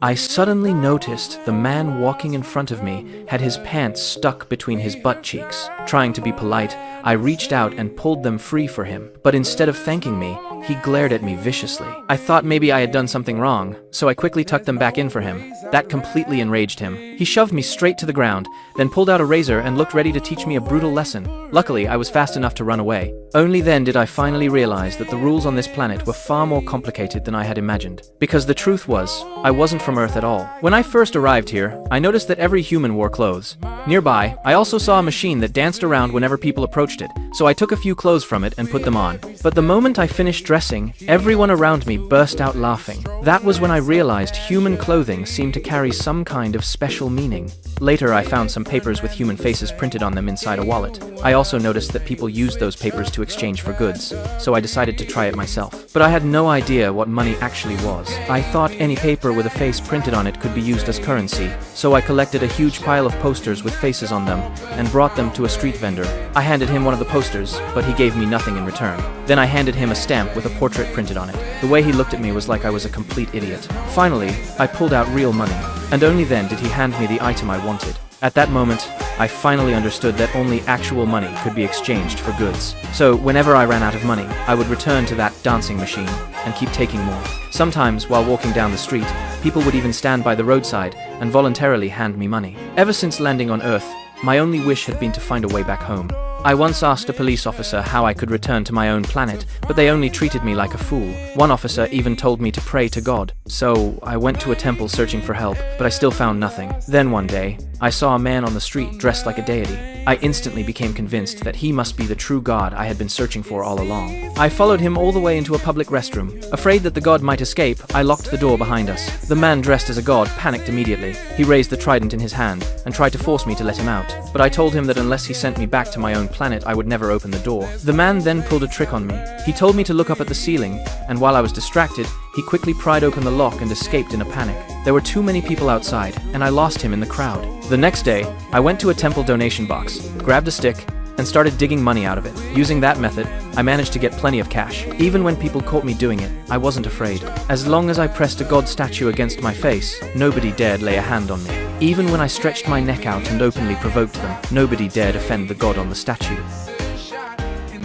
I suddenly noticed the man walking in front of me had his pants stuck between his butt cheeks. Trying to be polite, I reached out and pulled them free for him, but instead of thanking me, he glared at me viciously. I thought maybe I had done something wrong, so I quickly tucked them back in for him. That completely enraged him. He shoved me straight to the ground, then pulled out a razor and looked ready to teach me a brutal lesson. Luckily, I was fast enough to run away. Only then did I finally realize that the rules on this planet were far more complicated than I had imagined. Because the truth was, I wasn't from Earth at all. When I first arrived here, I noticed that every human wore clothes. Nearby, I also saw a machine that danced around whenever people approached it, so I took a few clothes from it and put them on. But the moment I finished dressing, everyone around me burst out laughing. That was when I realized human clothing seemed to carry some kind of special meaning. Later, I found some papers with human faces printed on them inside a wallet. I also noticed that people used those papers to exchange for goods, so I decided to try it myself. But I had no idea what money actually was. I thought any paper with a face printed on it could be used as currency, so I collected a huge pile of posters with faces on them and brought them to a street vendor. I handed him one of the posters, but he gave me nothing in return. Then I handed him a stamp with a portrait printed on it. The way he looked at me was like I was a complete idiot. Finally, I pulled out real money, and only then did he hand me the item I wanted. At that moment, I finally understood that only actual money could be exchanged for goods. So whenever I ran out of money, I would return to that dancing machine and keep taking more. Sometimes, while walking down the street, people would even stand by the roadside and voluntarily hand me money. Ever since landing on Earth, my only wish had been to find a way back home. I once asked a police officer how I could return to my own planet, but they only treated me like a fool. One officer even told me to pray to God. So I went to a temple searching for help, but I still found nothing. Then one day, I saw a man on the street dressed like a deity. I instantly became convinced that he must be the true God I had been searching for all along. I followed him all the way into a public restroom. Afraid that the god might escape, I locked the door behind us. The man dressed as a god panicked immediately. He raised the trident in his hand and tried to force me to let him out, but I told him that unless he sent me back to my own planet, I would never open the door. The man then pulled a trick on me. He told me to look up at the ceiling, and while I was distracted, he quickly pried open the lock and escaped in a panic. There were too many people outside, and I lost him in the crowd. The next day, I went to a temple donation box, grabbed a stick, and started digging money out of it. Using that method, I managed to get plenty of cash. Even when people caught me doing it, I wasn't afraid. As long as I pressed a god statue against my face, nobody dared lay a hand on me. Even when I stretched my neck out and openly provoked them, nobody dared offend the god on the statue.